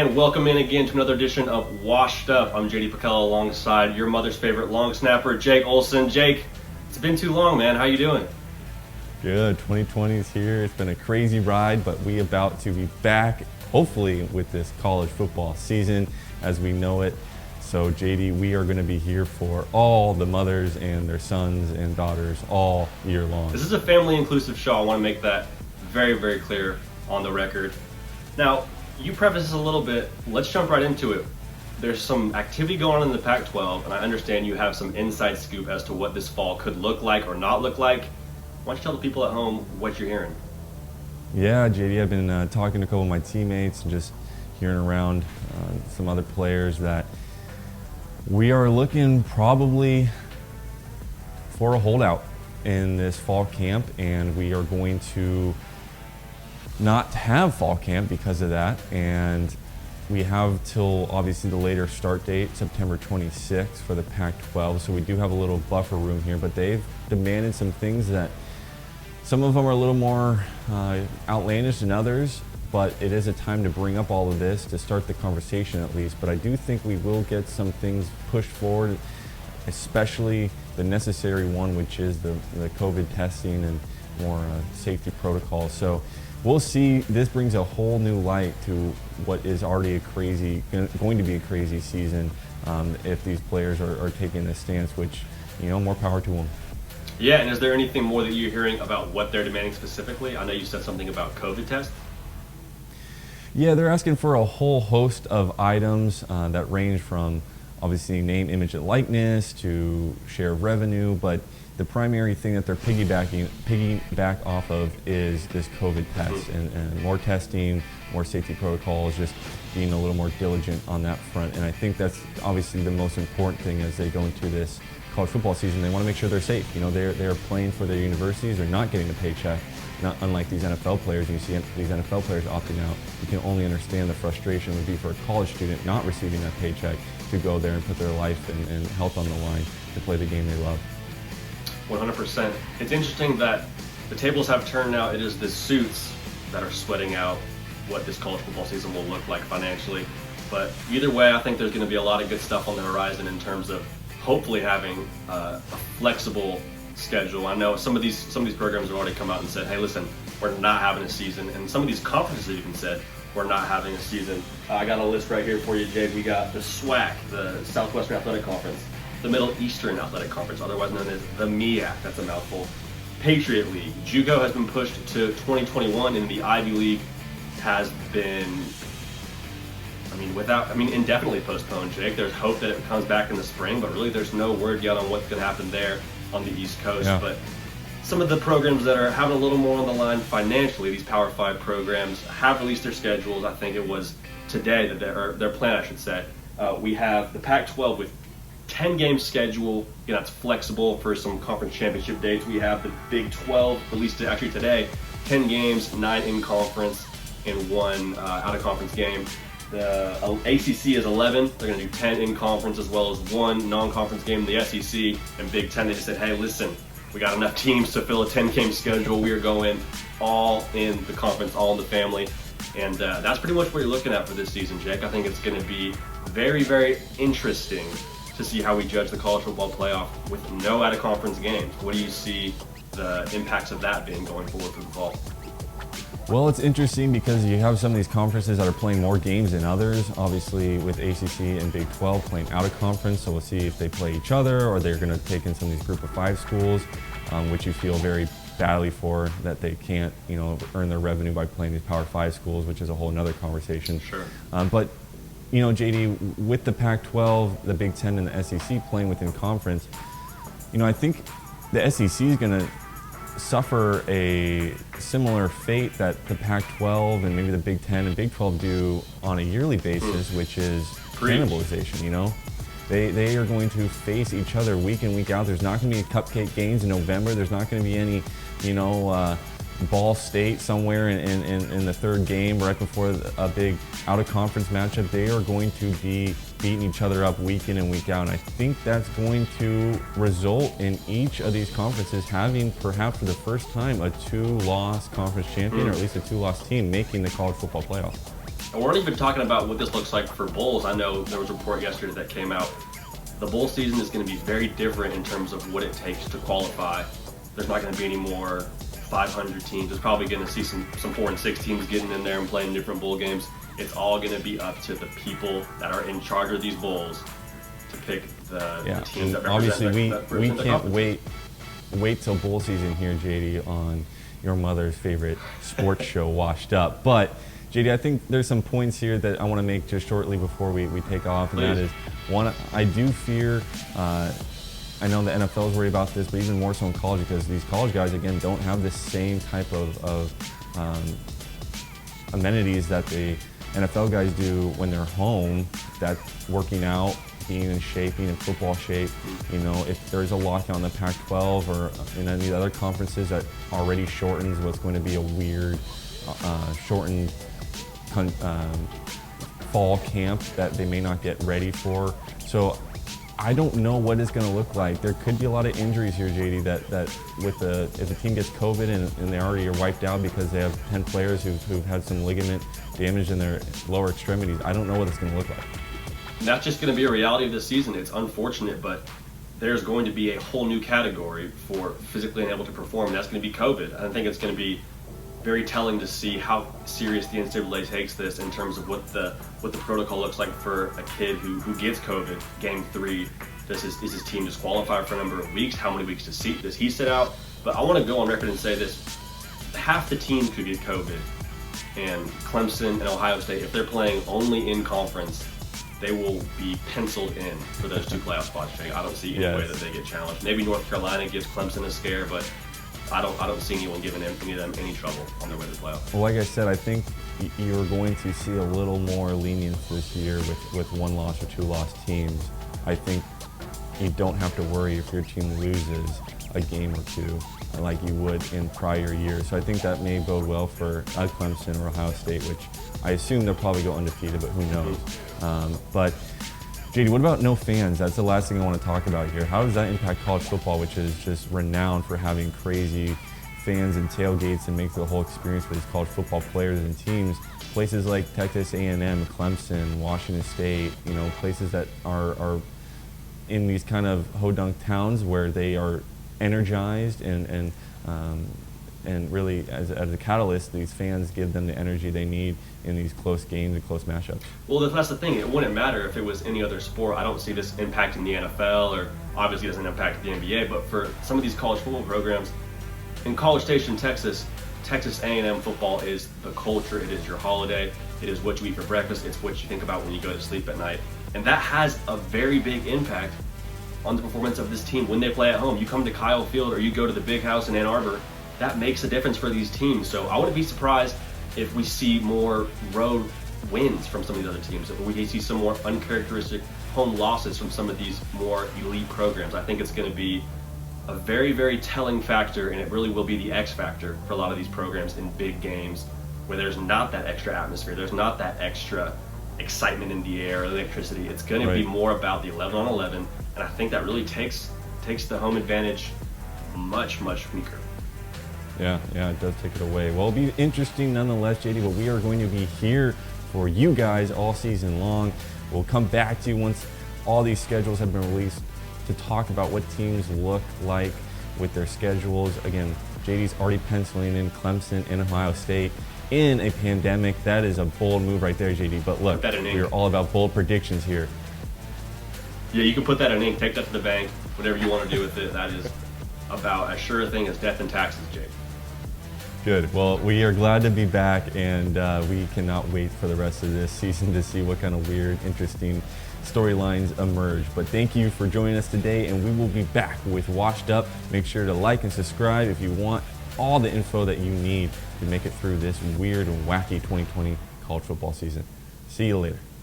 And welcome in again to another edition of Washed Up. I'm J.D. PicKell alongside your mother's favorite long snapper, Jake Olson. Jake, it's been too long, man. How you doing? Good. 2020 is here. It's been a crazy ride, but we about to be back, hopefully, with this college football season as we know it. So, JD, we are going to be here for all the mothers and their sons and daughters all year long. This is a family-inclusive show. I want to make that very, very clear on the record. Now, you preface this a little bit. Let's jump right into it. There's some activity going on in the Pac-12, and I understand you have some inside scoop as to what this fall could look like or not look like. Why don't you tell the people at home what you're hearing? Yeah, JD, I've been talking to a couple of my teammates and just hearing around some other players that we are looking probably for a holdout in this fall camp, and we are going to not have fall camp because of that. And we have till obviously the later start date, September 26th for the Pac-12. So we do have a little buffer room here, but they've demanded some things that some of them are a little more outlandish than others, but it is a time to bring up all of this to start the conversation at least. But I do think we will get some things pushed forward, especially the necessary one, which is the COVID testing and more safety protocols. So we'll see. This brings a whole new light to what is already going to be a crazy season if these players are taking this stance, which, more power to them. Yeah, and is there anything more that you're hearing about what they're demanding specifically? I know you said something about COVID tests. Yeah, they're asking for a whole host of items that range from obviously name, image, and likeness to share of revenue, but the primary thing that they're piggyback off of is this COVID test and more testing, more safety protocols, just being a little more diligent on that front. And I think that's obviously the most important thing as they go into this college football season. They want to make sure they're safe. They're playing for their universities. They're not getting a paycheck, not unlike these NFL players. You see these NFL players opting out. You can only understand the frustration it would be for a college student not receiving that paycheck to go there and put their life and health on the line to play the game they love. 100%. It's interesting that the tables have turned now. It is the suits that are sweating out what this college football season will look like financially. But either way, I think there's going to be a lot of good stuff on the horizon in terms of hopefully having a flexible schedule. I know some of these programs have already come out and said, hey, listen, we're not having a season. And some of these conferences have even said, we're not having a season. I got a list right here for you, Jay. We got the SWAC, the Southwestern Athletic Conference, the Middle Eastern Athletic Conference, otherwise known as the MEAC, that's a mouthful. Patriot League. JUCO has been pushed to 2021, and the Ivy League has been, indefinitely postponed, Jake. There's hope that it comes back in the spring, but really there's no word yet on what's going to happen there on the East Coast. Yeah. But some of the programs that are having a little more on the line financially, these Power 5 programs, have released their schedules. I think it was today, their plan, I should say. We have the Pac-12 with 10-game schedule. That's flexible for some conference championship dates. We have the Big 12 released actually today, 10 games, 9 in conference, and 1 out of conference game. The ACC is 11. They're going to do 10 in conference as well as 1 non-conference game. The SEC and Big 10, they just said, hey, listen, we got enough teams to fill a 10-game schedule. We are going all in the conference, all in the family. And that's pretty much what you're looking at for this season, Jake. I think it's going to be very, very interesting to see how we judge the college football playoff with no out-of-conference games. What do you see the impacts of that being going forward for the fall? Well, it's interesting because you have some of these conferences that are playing more games than others. Obviously, with ACC and Big 12 playing out of conference, so we'll see if they play each other or they're going to take in some of these Group of 5 schools, which you feel very badly for that they can't, earn their revenue by playing these Power 5 schools, which is a whole other conversation. Sure. But JD, with the Pac-12, the Big 10, and the SEC playing within conference, I think the SEC is going to suffer a similar fate that the Pac-12 and maybe the Big 10 and Big 12 do on a yearly basis, which is cannibalization. They are going to face each other week in, week out. There's not going to be cupcake games in November. There's not going to be any, Ball State somewhere in the third game right before a big out-of-conference matchup. They are going to be beating each other up week in and week out. And I think that's going to result in each of these conferences having, perhaps for the first time, a 2-loss conference champion, or at least a 2-loss team making the college football playoff. And we're not even talking about what this looks like for bowls. I know there was a report yesterday that came out. The bowl season is going to be very different in terms of what it takes to qualify. There's not going to be any more 500 teams. There's probably going to see some 4 and 6 teams getting in there and playing different bowl games. It's all going to be up to the people that are in charge of these bowls to pick the teams that represent. Obviously, we can't wait till bowl season here, JD, on your mother's favorite sports show, Washed Up. But JD, I think there's some points here that I want to make just shortly before we take off, and Please. that is, one, I do fear, I know the NFL is worried about this, but even more so in college, because these college guys, again, don't have the same type of amenities that the NFL guys do when they're home, that working out, being in shape, being in football shape. You know, if there's a lockout in the Pac-12 or in any other conferences that already shortens what's going to be a weird, shortened fall camp that they may not get ready for. So I don't know what it's going to look like. There could be a lot of injuries here, JD, that if the team gets COVID and they already are wiped out because they have 10 players who've had some ligament damage in their lower extremities. I don't know what it's going to look like. That's just going to be a reality of this season. It's unfortunate, but there's going to be a whole new category for physically unable to perform, and that's going to be COVID. I think it's going to be very telling to see how serious the NCAA takes this in terms of what the protocol looks like for a kid who gets COVID. Game 3, is his team disqualified for a number of weeks? How many weeks does he sit out? But I want to go on record and say this: half the teams could get COVID, and Clemson and Ohio State, if they're playing only in conference, they will be penciled in for those 2 playoff spots. I don't see any way that they get challenged. Maybe North Carolina gives Clemson a scare, but I don't see anyone giving any of them any trouble on their way to the playoff. Well, like I said, I think you're going to see a little more lenience this year with 1 loss or 2 loss teams. I think you don't have to worry if your team loses a game or 2 like you would in prior years. So I think that may bode well for Clemson or Ohio State, which I assume they'll probably go undefeated, but who knows. But JD, what about no fans? That's the last thing I want to talk about here. How does that impact college football, which is just renowned for having crazy fans and tailgates and make the whole experience for these college football players and teams? Places like Texas A&M, Clemson, Washington State, you know, places that are in these kind of hodunk towns where they are energized and really as a catalyst, these fans give them the energy they need in these close games and close matchups. Well, that's the thing. It wouldn't matter if it was any other sport. I don't see this impacting the NFL, or obviously it doesn't impact the NBA, but for some of these college football programs, in College Station, Texas A&M football is the culture. It is your holiday. It is what you eat for breakfast. It's what you think about when you go to sleep at night. And that has a very big impact on the performance of this team when they play at home. You come to Kyle Field or you go to the Big House in Ann Arbor, that makes a difference for these teams. So I wouldn't be surprised if we see more road wins from some of these other teams, if we see some more uncharacteristic home losses from some of these more elite programs. I think it's going to be a very, very telling factor, and it really will be the X factor for a lot of these programs in big games where there's not that extra atmosphere, there's not that extra excitement in the air or electricity. It's going to be more about the 11 on 11, and I think that really takes the home advantage much, much weaker. Yeah, it does take it away. Well, it'll be interesting nonetheless, JD, but we are going to be here for you guys all season long. We'll come back to you once all these schedules have been released to talk about what teams look like with their schedules. Again, JD's already penciling in Clemson and Ohio State in a pandemic. That is a bold move right there, JD. But look, we're all about bold predictions here. Yeah, you can put that in ink, take that to the bank, whatever you want to do with it. That is about as sure a thing as death and taxes, Jake. Good. Well, we are glad to be back, and we cannot wait for the rest of this season to see what kind of weird, interesting storylines emerge. But thank you for joining us today, and we will be back with Washed Up. Make sure to like and subscribe if you want all the info that you need to make it through this weird and wacky 2020 college football season. See you later.